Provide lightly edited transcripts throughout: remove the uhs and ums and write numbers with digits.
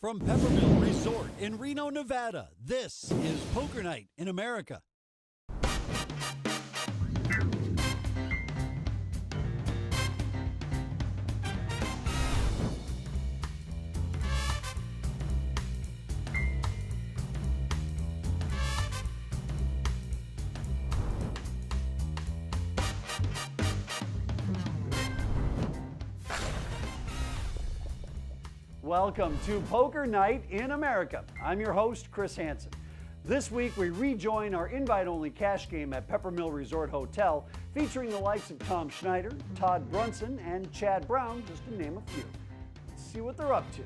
From Peppermill Resort in Reno, Nevada, this is Poker Night in America. Welcome to Poker Night in America. I'm your host, Chris Hansen. This week, we rejoin our invite-only cash game at Peppermill Resort Hotel, featuring the likes of Tom Schneider, Todd Brunson, and Chad Brown, just to name a few. Let's see what they're up to.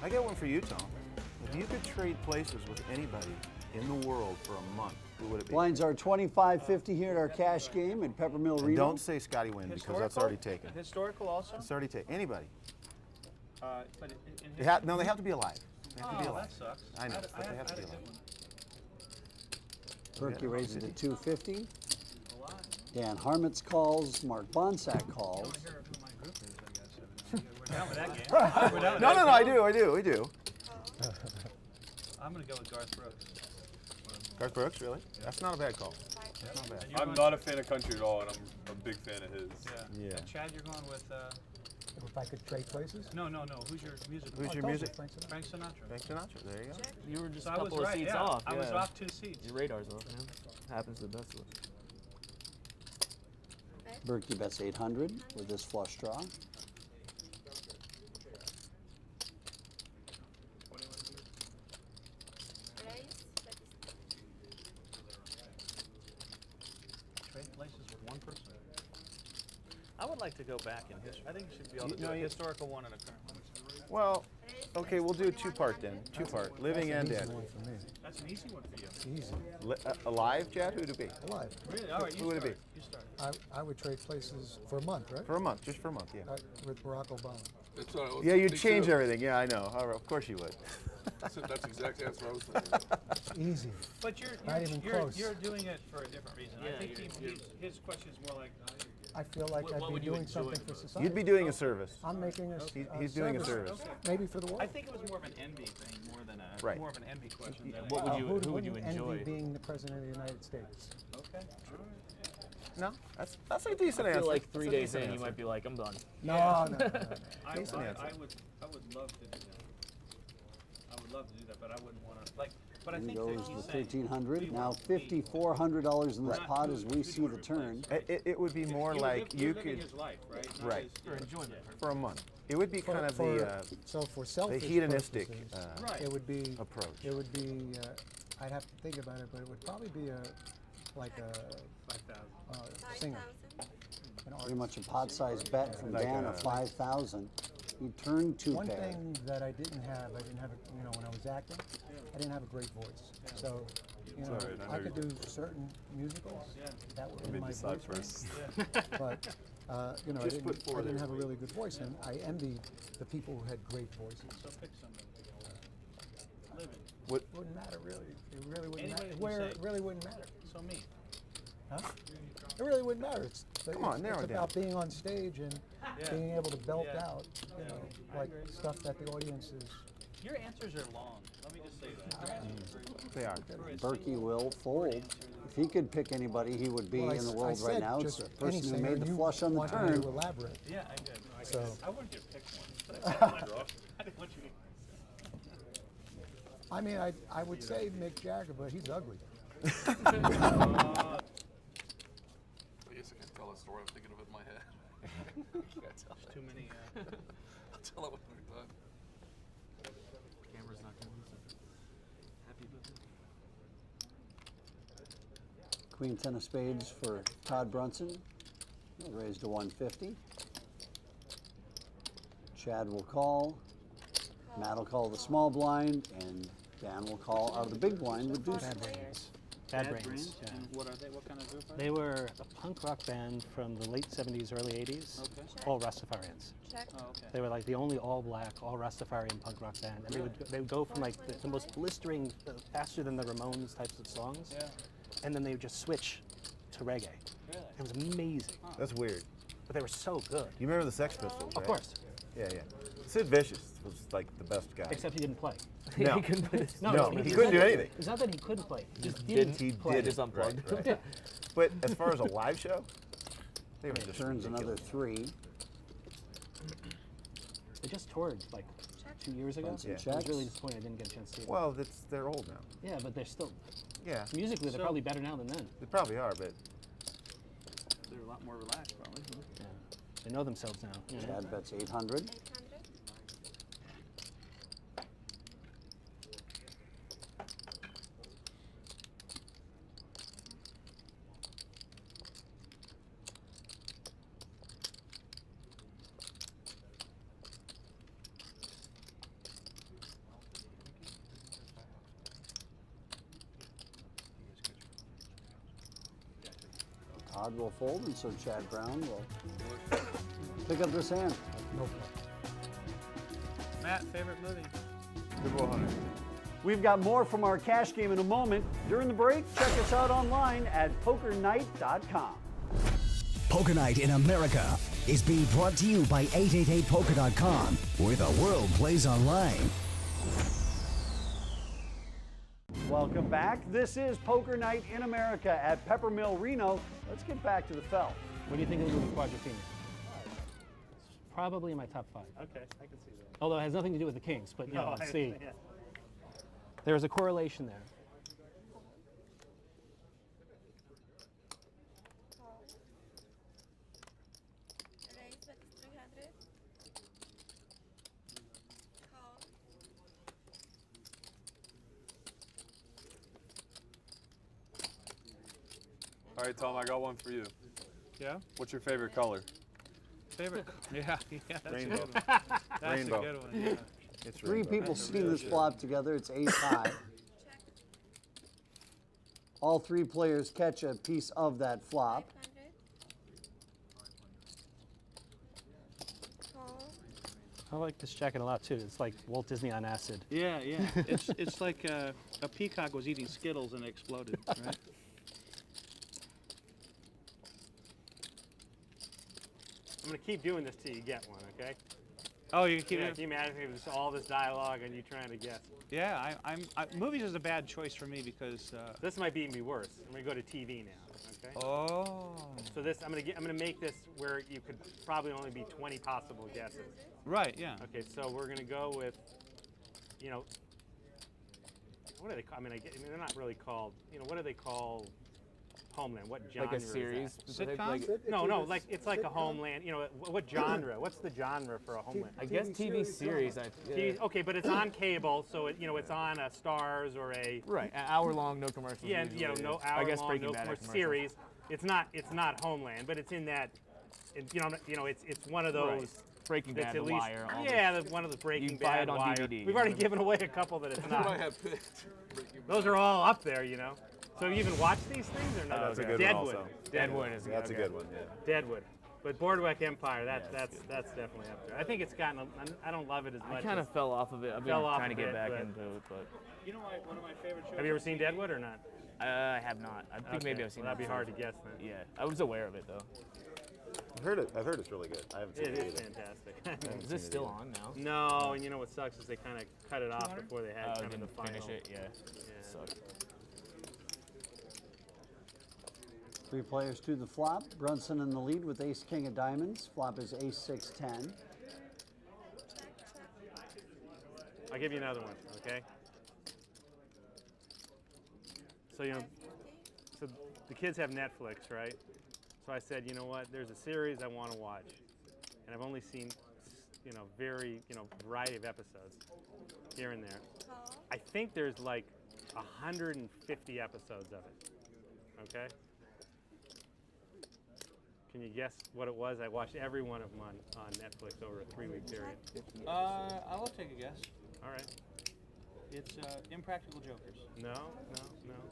I got one for you, Tom. If you could trade places with anybody in the world for a month, who would it be? Blinds are $25.50 here at our cash game at Peppermill And Reno. don't say Scotty Wynn because that's already taken. Historical also? It's already taken. Anybody. But No, they have to be alive. They have to be alive. That sucks. I know, but they have to be alive. Berkey raises to $250. Dan Harmitz calls. Mark Bonsack calls. We're down with that game. No, I do. I'm going to go with Garth Brooks. Garth Brooks, really? That's not a bad call. That's not bad. I'm not a fan of country at all, and I'm a big fan of his. Yeah. And Chad, you're going with... If I could trade places? No. Who's your music? Who's your music? Frank Sinatra. Frank Sinatra. Frank Sinatra. There you go. You were just So a I was couple of right, seats yeah. off. I was yeah. off 2 seats. Your radar's off, man. Happens to the best of us. Berkey bets 800 with this flush draw. Trade places with one person. I would like to go back in history. I think you should be able to do a historical one and a current one. Well, okay, we'll do a two-part then. Two-part. Living and dead. One for me. That's an easy one for you. Easy. Alive, Chad? Who'd it be? Alive. Really? All right, Who would it be? You start. I would trade places for a month, right? For a month. Just for a month, yeah. With Barack Obama. That's what I was Yeah, you'd thinking change too. everything. Yeah, I know. Of course you would. That's the exact answer I was thinking. Easy. But Not even close. you're doing it for a different reason. Yeah, I think his question is more like... I feel like What I'd be would you doing enjoy something the for most? society. You'd be doing a service. I'm making a He's doing a service. Maybe for the world. I think it was more of an envy thing, more than a Right. more of an envy question. Than What would you? Who would you wouldn't enjoy? envy being the president of the United States? Okay. No, that's a decent I answer. feel like 3 That's a days decent in, you answer. might be like, I'm done. No. I Decent answer. would love to do that. I would love to do that, but I wouldn't want to like. But I And think goes that to he's saying, $1,300. Now $5,400 in this Right. pot as we see the turn. It would be more like you living could, his life, right? Not right, his- For enjoyment. for a month. It would be kind of So for the selfish hedonistic purposes, Right. it would be approach. It would be. I'd have to think about it, but it would probably be like a 5,000. singer, an Pretty artist. much a pot-sized bet from Like Dan a- of 5,000. He turned two One pair. thing that I didn't have, when I was acting, I didn't have a great voice. So, all right, I I know could do certain musicals that were in Made my the side voice first. range, but I Just put four didn't there. have a really good voice, and I envy the people who had great voices. So pick somebody. Living. What? It wouldn't matter really. It really wouldn't Anybody matter. who Where say- it really wouldn't matter. So me. Huh? It really wouldn't matter. Come on, narrow it's it down. about being on stage and being able to belt Yeah. out, I like agree. stuff that the audience is. Your answers are long. Let me just say that. Your answers are very long. They are. For a Berkey single will fold. If he could pick anybody, he would be Well, in the I world said right now. It's just the any person who singer, made the you flush on the wanted me turn. to elaborate. Yeah, I did. So- I wanted you to pick one. I didn't want you to. I mean, I would say Mick Jagger, but he's ugly. I guess I can tell a story. I'm thinking of it in my head. Can't tell it. Too many. I'll tell it when we're done. Camera's not going to lose it. Happy birthday. Queen 10 of spades for Todd Brunson. He'll raise to 150. Chad will call. Matt will call the small blind, and Dan will call out of the big blind with deuces. Bad Brains. Yeah. And what are they? What kind of group are They were a punk rock band from the late 70s, early 80s, Okay. all Rastafarians. Oh, okay. They were like the only all black, all Rastafarian punk rock band. And they would go from like the most blistering, faster than the Ramones types of songs, Yeah. and then they would just switch to reggae. Really? It was amazing, That's weird. but they were so good. You remember the Sex Pistols, Of right? course. Yeah, yeah. Sid Vicious. was like the best guy. Except he didn't play. No. He couldn't put his, No, it's he not couldn't do that- anything. It's not that he couldn't play. He just didn't. didn't He play. He just unplugged. Right. But as far as a live show, they were just Turns another ridiculous. 3. They just toured like 2 years ago. Some I was checks. really disappointed I didn't get a chance to see it. Well, they're old now. Yeah, but they're still Yeah, musically they're So- probably better now than then. they probably are, but They're a lot more relaxed, probably. Huh? Yeah. They know themselves now. you know? Chad bets 800. 800. Todd will fold, and so Chad Brown will pick up this hand. No play. Matt, favorite movie? Good Will Hunter. We've got more from our cash game in a moment. During the break, check us out online at pokernight.com. Poker Night in America is being brought to you by 888poker.com, where the world plays online. Welcome back. This is Poker Night in America at Peppermill Reno. Let's get back to the felt. What do you think of the movie Quadrophenia? It's probably in my top 5. Okay, I can see that. Although it has nothing to do with the Kings, but you know, I- see, yeah. there's a correlation there. Call. Raise at 300. Call. All right, Tom, I got one for you. Yeah? What's your favorite color? Favorite? Yeah, that's Rainbow. a good one. That's Rainbow. a good one, yeah. It's 3 rainbow. people seen this flop together. It's ace high. Check. All 3 players catch a piece of that flop. 500. Call. I like this jacket a lot too. It's like Walt Disney on acid. Yeah, yeah. It's like a peacock was eating Skittles and it exploded, right? I'm gonna keep doing this till you get one, okay? Oh, you can keep Yeah, it. can you imagine if it was all this dialogue and you trying to guess? Yeah, movies is a bad choice for me because. This might be even worse. I'm gonna go to TV now, okay? Oh. So this, I'm gonna make this where you could probably only be 20 possible guesses. Right. Yeah. Okay, so we're gonna go with, you know, what are they called? I mean, they're not really called. You know, what do they call Homeland? What genre? like a is that? series. specific, Sitcom? like- No, like it's like a Homeland. You know, what genre? What's the genre for a Homeland? I guess TV series. Okay, but it's on cable, so it's on a Stars or a Right, an hour long, no commercials. yeah, usually. no I hour guess long, Breaking no Bad had commercial commercials. series. It's not Homeland, but it's in that. It's one of Right. those. Breaking That's Bad, at The least Wire. all yeah, one of the Breaking You buy Bad it on Wire. DVD, We've already you know? given away a couple that it's What I not. have picked. Breaking Those are all up there, you know. So you even watch these things or not? That's a okay. good Deadwood. one also. Deadwood is That's a okay. good one, yeah. Deadwood. But Boardwalk Empire, that's it's definitely up there. I think it's gotten. I don't love it as I much. kind as- of fell off of it. I've been Fell off trying to of get it, back but- into it, but You know, one of my favorite shows. Have you ever seen Deadwood or not? I have not. I think maybe Okay, I've seen well, that'd it. be hard to guess then. Yeah, I was aware of it though. I've heard it's really good. I haven't seen It it is either. fantastic. Is this still on now? No, and you know what sucks is they kind of cut it off before they had Oh, kind of the didn't final. finish it. Yeah. Yeah. Sucked. 3 players to the flop. Brunson in the lead with ace king of diamonds. Flop is ace 6-10. I'll give you another one, okay? So so the kids have Netflix, right? So I said, you know what? There's a series I want to watch, and I've only seen, very, variety of episodes here and there. Call. I think there's like 150 episodes of it. Okay. Can you guess what it was? I watched every one of them on Netflix over a 3-week period. I'll take a guess. All right. It's Impractical Jokers. No.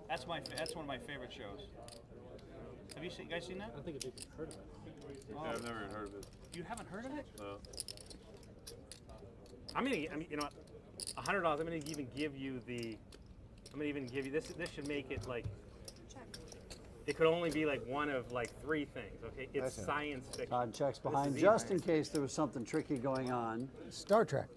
That's one of my favorite shows. Have you guys seen that? I don't think you've heard of it. Yeah, I've never even heard of it. You haven't heard of it? No. I'm gonna, you know, $100. I'm gonna even give you this. This should make it like. Check. It could only be like one of like 3 things. Okay, it's science fiction. Todd checks behind is just easy. in case there was something tricky going on. Star Trek.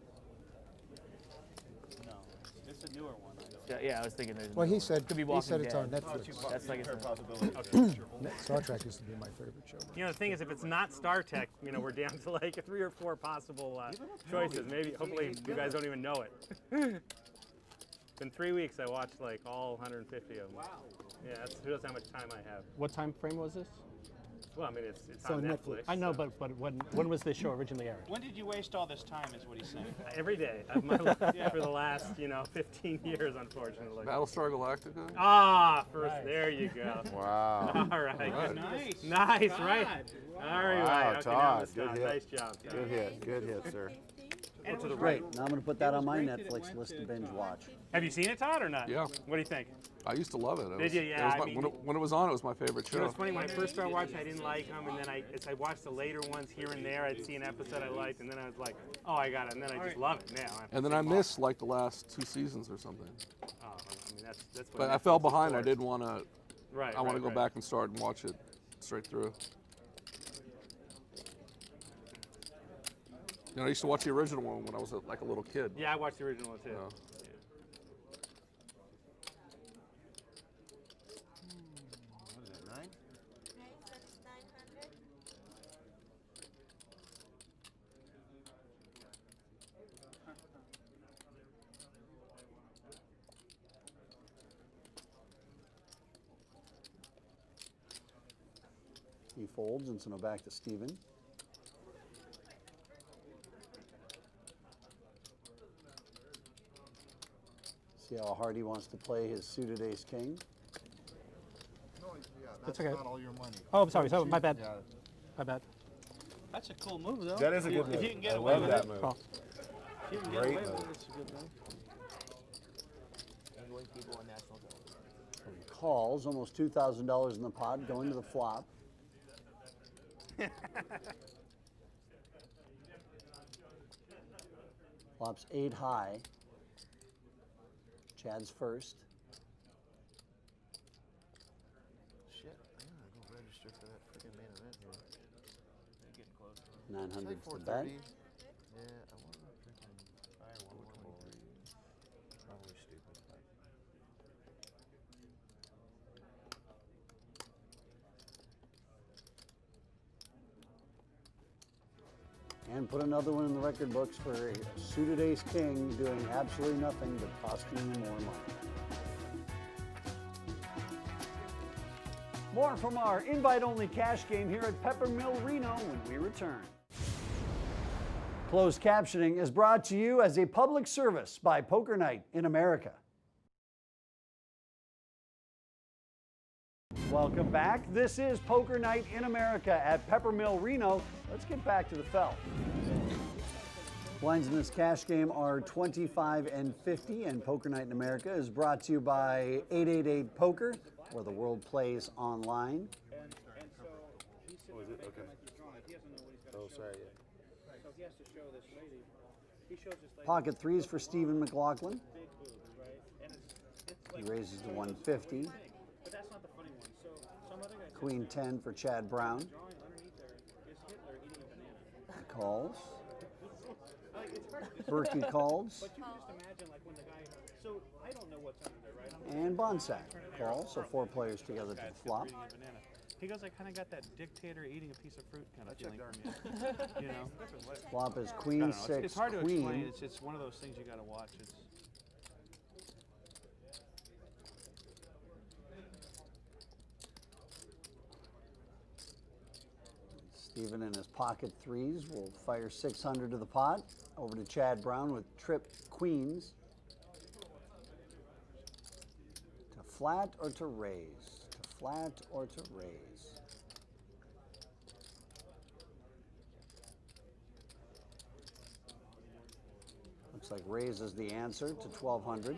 Yeah, I was thinking. There's Well, he said could be he Walking said it's on Dead. Netflix. That's like a possibility. Star Trek used to be my favorite show. You know, the thing is, if it's not Star Trek, you know, we're down to like 3 or 4 possible choices. Maybe, hopefully, you guys don't even know it. It's been 3 weeks. I watched like all 150 of them. Wow. Yeah, that's who knows how much time I have. What time frame was this? Well, I mean, it's So on Netflix. Netflix. I know, so but when was this show originally aired? When did you waste all this time? Is what he's saying. every day of my life for the last, 15 years, unfortunately. Battlestar Galactica. Ah, first, there you go. Wow. All right. Good. Nice. Nice, Todd. right? All right, Wow, okay, now Todd, it's good done. hit. Nice job. Good hit. Good hit, sir. And it was Great. right. Now I'm going to put that It on was my great that it Netflix went list to to binge Todd. watch. Have you seen it, Todd, or not? Yeah. What do you think? I used to love it. Did you? Yeah, I mean- when it was on, it was my favorite You know, show. it's funny, when I first started watching, I didn't like them, and then as I watched the later ones here and there, I'd see an episode I liked, and then I was like, oh, I got it, and then I just love it now. And then I missed like the last 2 seasons or something. Oh, I mean, that's what But I Netflix fell is behind. for. I didn't want to. Right. I want to right, go right. back and start and watch it straight through. You know, I used to watch the original one when I was like a little kid. Yeah, I watched the original one too. Yeah. What is that, 9? Okay, so it's 900. He folds, and so now back to Steven. See how hard he wants to play his suited ace king. That's okay. all your money. Oh, I'm sorry. My bad. My bad. That's a cool move, though. That is a good move. If you can get I away love with that it. move. Call. If you can get Great away with move. it, it's a good move. Angling people on national television. He calls, almost $2,000 in the pot, going to the flop. Flops 8 high. Chad's first. Shit, I gotta go register for that freaking main event here. They're getting close. 900 It's to like the bet. 4:30. Yeah, I want to freaking fire 123. Probably stupid. But. And put another one in the record books for a suited ace king doing absolutely nothing but costing you more money. More from our invite-only cash game here at Peppermill Reno when we return. Closed captioning is brought to you as a public service by Poker Night in America. Welcome back. This is Poker Night in America at Peppermill Reno. Let's get back to the felt. Blinds in this cash game are 25 and 50, and Poker Night in America is brought to you by 888 Poker, where the world plays online. And so he said, Oh, is it? Okay. he doesn't know what he's got Oh, to show. sorry. So if he has to show this lady, he shows this lady Pocket threes for Stephen McLaughlin. big boob, right? And it's He like, raises to 150. but that's not the funny one. So some other guy Queen 10 for Chad Brown. drawing underneath there is Hitler eating a banana. He calls. Like, it's hard to Berkey calls. But you can just imagine, like, when the guy. So I don't know what's under there, right? I'm And Bonsack calls. So 4 players together to the flop. eating a banana. He goes, I kind of got that dictator eating a piece of fruit kind of feeling from you. You know? Flop is I Queen don't know. 6, It's hard to explain. Queen. It's one of those things you got to watch. It's. Stephen in his pocket threes will fire 600 to the pot. Over to Chad Brown with trip queens. To flat or to raise? To flat or to raise? Looks like raise is the answer to 1200.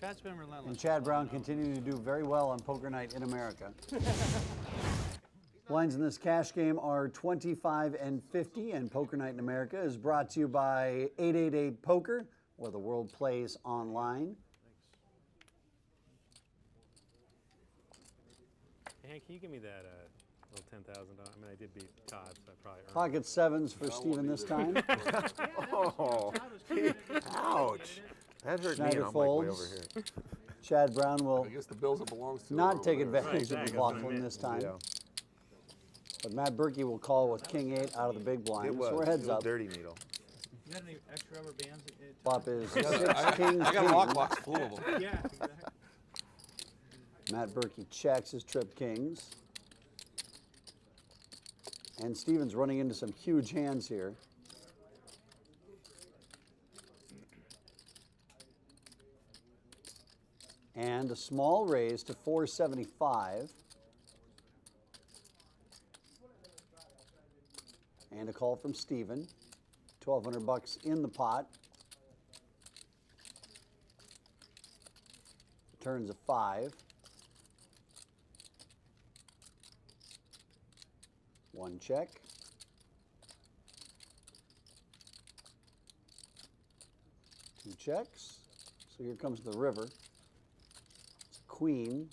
Chad's been And relentless. Chad Brown continuing to do very well on Poker Night in America. Blinds in this cash game are 25 and 50, and Poker Night in America is brought to you by 888 Poker, where the world plays online. Hey, Hank, can you give me that little $10,000. I mean, I did beat Todd, so I probably earned Pocket sevens for Steven this time. Oh, ouch. That hurt me. Schneider I'm like way over folds. here. Chad Brown will I guess the bills it belongs to. not are take over there. advantage of the exactly, that's what I Laughlin meant. this time. Yeah. But Matt Berkey will call with King 8 out of the big blind. It was. So we're heads It was up. dirty needle. You got any extra rubber bands? Flop is I 6 got, kings, I got king. a lockbox full of them. Yeah, exactly. Matt Berkey checks his trip kings. And Steven's running into some huge hands here. And a small raise to 475. And a call from Steven. $1,200 in the pot. Turns a 5. 1 check. 2 checks. So here comes the river. It's queen.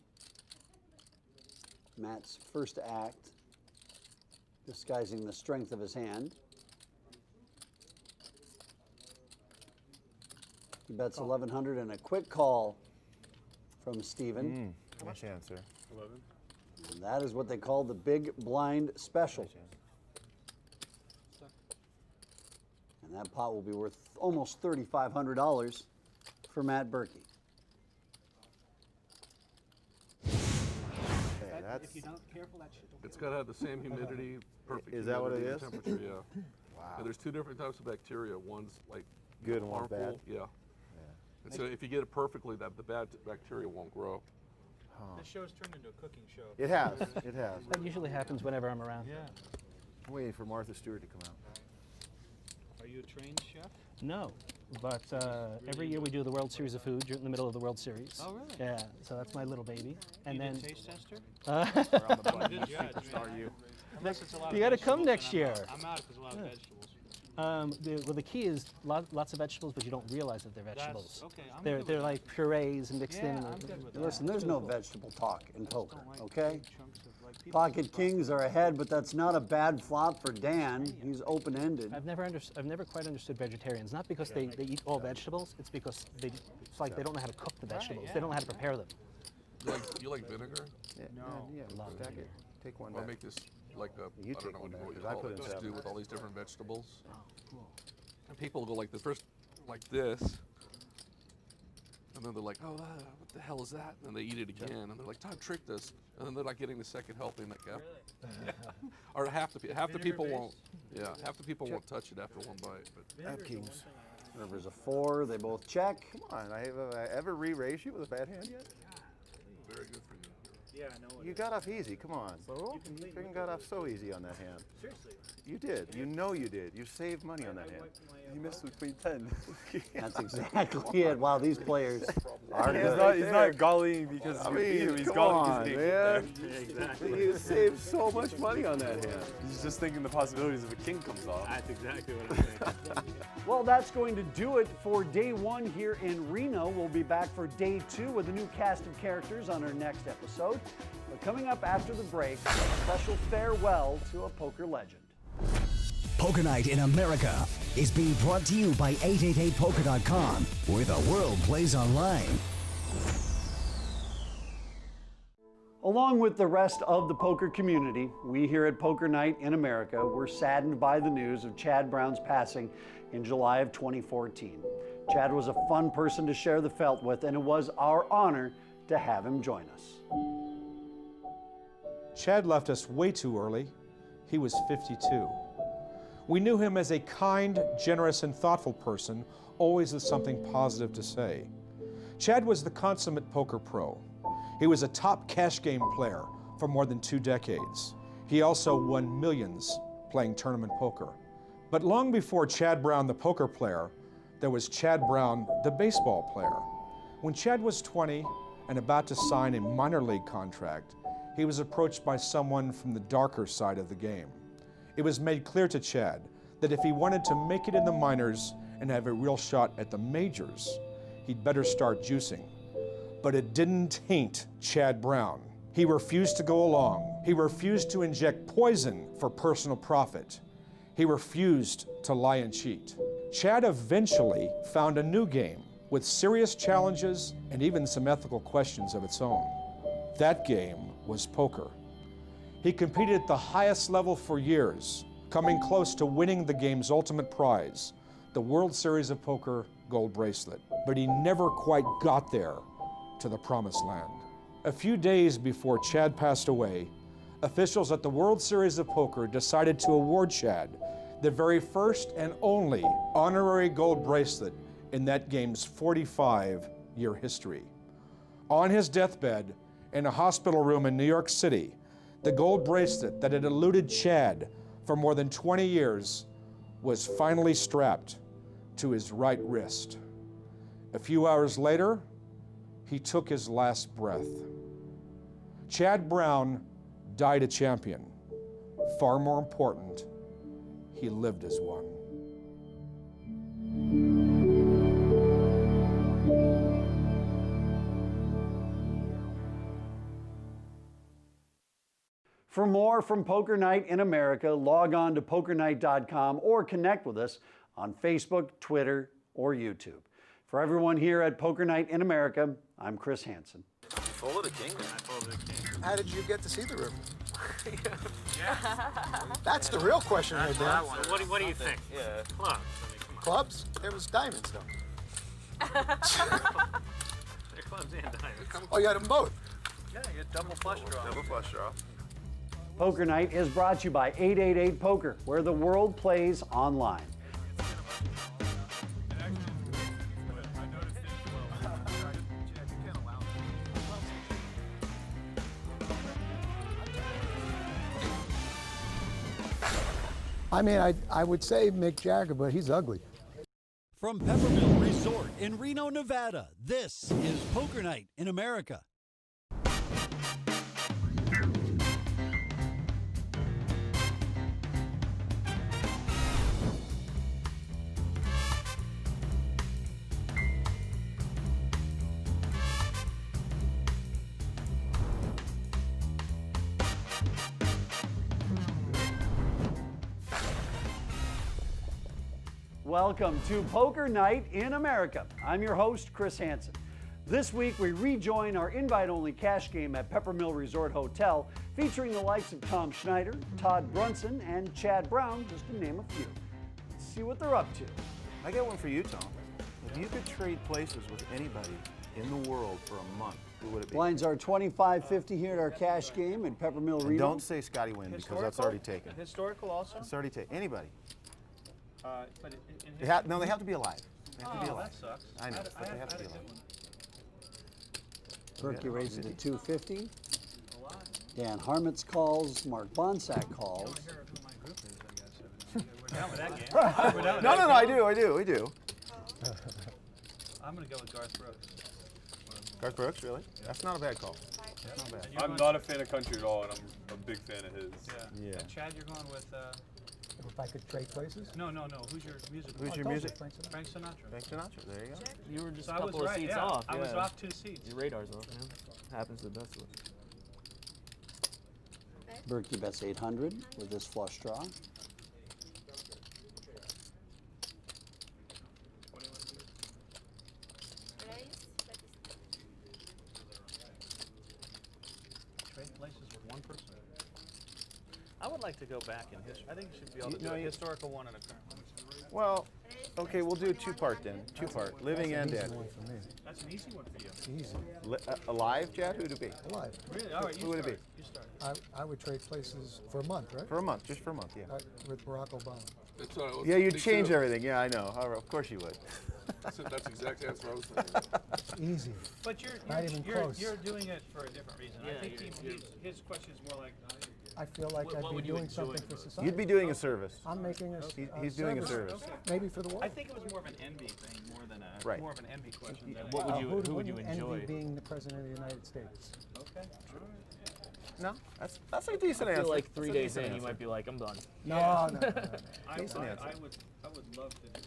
Matt's first act, disguising the strength of his hand. He bets 1,100 and a quick call from Steven. Nice answer. 11. And that is what they call the big blind special. And that pot will be worth almost $3,500 for Matt Berkey. Okay, that's, If you're not careful, that shit will It's got to have the same humidity, perfect Is that what it humidity is? and temperature, yeah. wow. And there's 2 different types of bacteria. One's like Good and one's harmful. bad. Yeah. And so if you get it perfectly, the bad bacteria won't grow. This show's turned into a cooking show. It has. It has. That usually happens whenever I'm around. Yeah. I'm waiting for Martha Stewart to come out. Are you a trained chef? No, but every year we do the World Series of Food in the middle of the World Series. Oh, really? Yeah, so that's my little baby. And You then did taste tester? uh, Good judge, man. Unless it's a lot You of gotta come vegetables, next then year. I'm out if there's a lot of vegetables. the key is lots of vegetables, but you don't realize that they're vegetables. okay, I'm They're good they're with like purees and mixed in. Yeah, I'm good with that. Listen, there's no vegetable talk in poker, Don't like okay? big chunks of, like, people Pocket kings are ahead, but that's not a bad flop for Dan. He's open-ended. I've never quite understood vegetarians. Not because they eat all vegetables. It's because it's like they don't know how to cook the vegetables. They don't know how to prepare them. You like vinegar? Yeah, No. yeah, Love stack vinegar. it. Take one I'll back. make this like a, You I take don't know one what back, you 'cause I call put it, in just do 7. with all these different vegetables. Oh, cool. And people go like this first, like this, and then they're like, oh, what the hell is that? And they eat it again, and they're like, Todd tricked us. And then they're not getting the second helping. Like, yeah. Or half the people won't. Yeah, half the people won't touch it after one bite. But I have kings. River's a 4. They both check. Come on, have I ever re-raised you with a bad hand yet? very good for you. Yeah, I know. You got off easy, come on. You freaking got off so easy on that hand. Seriously. You did. You know you did. You saved money on that hand. He missed with Queen 10. That's exactly it. Wow, these players are He's good. not galling because I you beat him. mean, He's come galling on, because man. Exactly. You saved so much money on that hand. he's just thinking the possibilities if a king comes off. That's exactly what I'm thinking. Well, that's going to do it for day 1 here in Reno. We'll be back for day 2 with a new cast of characters on our next episode. But coming up after the break, a special farewell to a poker legend. Poker Night in America is being brought to you by 888poker.com, where the world plays online. Along with the rest of the poker community, we here at Poker Night in America were saddened by the news of Chad Brown's passing in July of 2014. Chad was a fun person to share the felt with, and it was our honor to have him join us. Chad left us way too early. He was 52. We knew him as a kind, generous, and thoughtful person, always with something positive to say. Chad was the consummate poker pro. He was a top cash game player for more than 2 decades. He also won millions playing tournament poker. But long before Chad Brown, the poker player, there was Chad Brown, the baseball player. When Chad was 20 and about to sign a minor league contract, he was approached by someone from the darker side of the game. It was made clear to Chad that if he wanted to make it in the minors and have a real shot at the majors, he'd better start juicing. But it didn't taint Chad Brown. He refused to go along. He refused to inject poison for personal profit. He refused to lie and cheat. Chad eventually found a new game with serious challenges and even some ethical questions of its own. That game was poker. He competed at the highest level for years, coming close to winning the game's ultimate prize, the World Series of Poker gold bracelet. But he never quite got there to the promised land. A few days before Chad passed away, officials at the World Series of Poker decided to award Chad the very first and only honorary gold bracelet in that game's 45-year history. On his deathbed in a hospital room in New York City, the gold bracelet that had eluded Chad for more than 20 years was finally strapped to his right wrist. A few hours later, he took his last breath. Chad Brown died a champion. Far more important, he lived as one. For more from Poker Night in America, log on to pokernight.com or connect with us on Facebook, Twitter, or YouTube. For everyone here at Poker Night in America, I'm Chris Hansen. Full of the kingdom. How did you get to see the river? That's the real question right there. What do you think? Yeah. Clubs. I mean, come on. Clubs? There was diamonds, though. They're clubs and diamonds. Oh, you had them both? Yeah, you get double flush draw. Double flush draw. Poker Night is brought to you by 888 Poker, where the world plays online. I mean, I would say Mick Jagger, but he's ugly. From Peppermill Resort in Reno, Nevada, this is Poker Night in America. Welcome to Poker Night in America. I'm your host, Chris Hansen. This week, we rejoin our invite-only cash game at Peppermill Resort Hotel, featuring the likes of Tom Schneider, Todd Brunson, and Chad Brown, just to name a few. Let's see what they're up to. I got one for you, Tom. If you could trade places with anybody in the world for a month, who would it be? Lines are $25.50 here at our cash game at Peppermill And Reno. don't say Scotty Wynn because that's already taken. Historical also? It's already taken. Anybody. But No, they have to be alive. They have to be alive. That sucks. I know, but they have to be alive. Berkey raises it to $250. Dan Harmitz calls. Mark Bonsack calls. We're down with that game. No, I do. We do. I'm going to go with Garth Brooks. Garth Brooks, really? That's not a bad call. That's not bad. I'm not a fan of country at all, and I'm a big fan of his. Yeah. And Chad, you're going with... If I could trade places? No. Who's your music? Who's your music? Frank Sinatra. Frank Sinatra. Frank Sinatra. There you go. You were just So a I was couple of right, seats yeah. off. I was yeah. off 2 seats. Your radar's off, man. Happens to the best of us. Berkey bets 800 with this flush draw. Trade places with one person. I would like to go back in history. I think you should be able to do a historical one and a current one. Well, okay, we'll do a two-part then. Two-part, living and dead. That's an easy one for you. Easy. Alive, Chad? Who'd it be? Alive. Really? All right, Who would it be? You start. I would trade places for a month, right? For a month, just for a month, yeah. With Barack Obama. That's what I was Yeah, you'd thinking change too. everything. Yeah, I know. Of course you would. That's exactly that's what I was thinking. Easy. But Not even close. you're doing it for a different reason. Yeah, I think his question is more like... I feel like What I'd would be you doing enjoy something for most? society. You'd be doing a service. I'm making a He's doing a service. Maybe for the world. I think it was more of an envy thing, more than a Right. more of an envy question. Than What would you who would you wouldn't enjoy? envy being the president of the United States? Okay. No, that's a decent I answer. feel like That's a 3 days decent in, you answer. might be like, I'm done. No. I Decent answer. would love to do that.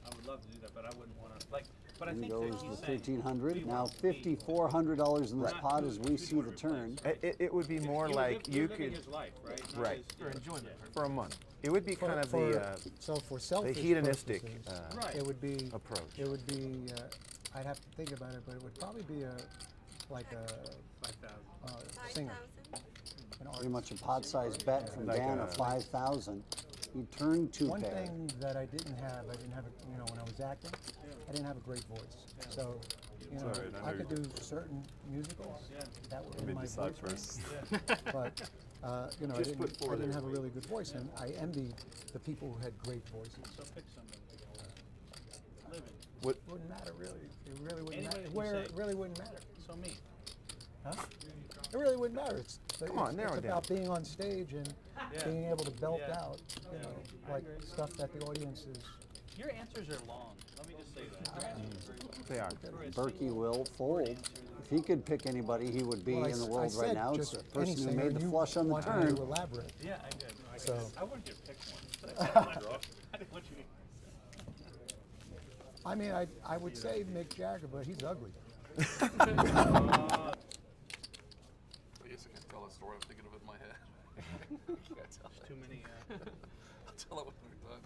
I would love to do that, but I wouldn't want to. Like, But I In think goes that the he's saying 1,300. we Now want people. $5,400 in this Right. pot as we see the turn. It would be more You're like you're you living could, his life, right? Not right, his- For enjoyment. for a month. It would be kind of so for the selfish hedonistic purposes, Right. it would be approach. It would be. I'd have to think about it, but it would probably be like a 5,000. singer. 5,000. An Pretty artist. much a pot-sized bet from Like Dan a- of 5,000. He turned two One pair. thing that I didn't have when I was acting, I didn't have a great voice. So, all right, I I know could do certain musicals that were in me my decide voice range. first. But, I Just put four didn't there, have a really good voice, and I envied the people who had great voices. So pick somebody. Living. What? Wouldn't matter really. It really wouldn't Anybody matter. you Where say. it really wouldn't matter. So me. Huh? It really wouldn't matter. Come on, narrow it's it down. about being on stage and Yeah. being able to belt Yeah. out, I like agree. stuff that the audience is. Your answers are long. Let me just say that. Your answers are very long. They are. For a Berkey single will word fold. answer, If he could pick anybody, he would be Well, in the I world right said now. It's just the person any who singer. made the You flush on the wanted me turn. to elaborate. Yeah, I did. I So- did. I wanted you to pick one. I didn't want you to. I mean, I would say Mick Jagger, but he's ugly. I guess I can't tell a story. I'm thinking of it in my head. Can't tell it. Too many. I'll tell it when we're done.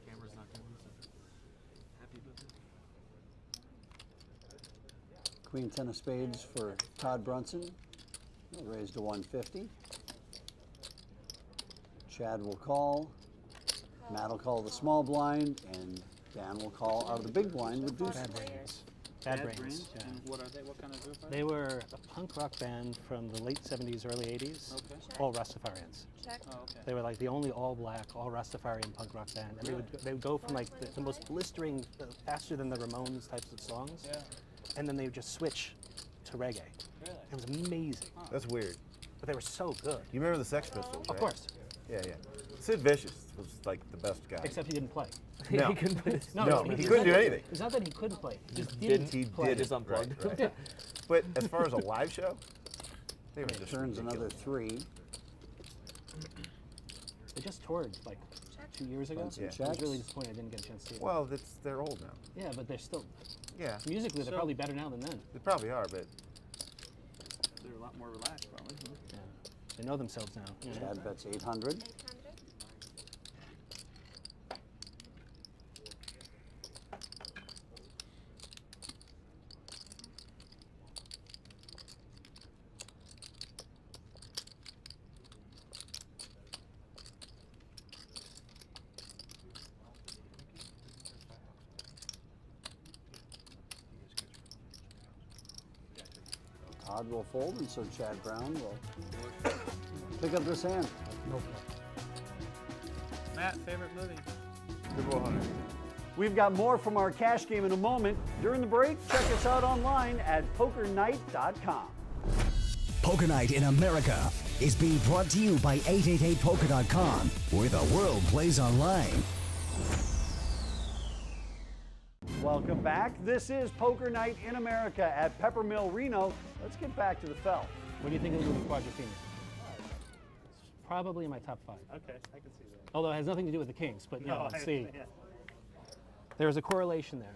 Camera's not gonna lose it. Happy birthday. Queen 10 of spades for Todd Brunson. He'll raise to 150. Chad will call. Matt will call the small blind, and Dan will call out of the big blind with deuces. Bad Brains. Bad Brains. Yeah. And what are they? What kind of group are They were a punk rock band from the late 70s, early 80s, Okay. all Rastafarians. Check. Oh, okay. They were like the only all black, all Rastafarian punk rock band. And they would go from like the most blistering, faster than the Ramones types of songs, Yeah. and then they would just switch to reggae. Really? It was amazing. That's weird. But they were so good. You remember the Sex Pistols, Of right? course. Yeah, yeah. Sid Vicious was like the best guy. Except he didn't play. No. he couldn't play. No, he couldn't do anything. It's not that he couldn't play. He just He didn't play. did. Just unplugged. Right, right. But as far as a live show, they were just Turns another ridiculous. 3. They just toured like 2 years ago. Bunch of I was checks. really disappointed I didn't get a chance to see it. Well, they're old now. Yeah, but they're still, Yeah, musically, they're So- probably better now than then. they probably are, but They're a lot more relaxed, probably. Yeah. They know themselves now. You know? Chad bets 800. 800. Todd will fold, and so Chad Brown will pick up this hand. Matt, favorite movie? Good Will Hunter. We've got more from our cash game in a moment. During the break, check us out online at pokernight.com. Poker Night in America is being brought to you by 888poker.com, where the world plays online. Welcome back. This is Poker Night in America at Peppermill Reno. Let's get back to the felt. What do you think of the movie Quadrophenia? Probably in my top 5. Okay, I can see that. Although it has nothing to do with the Kings, but you know, I see. understand. There's a correlation there.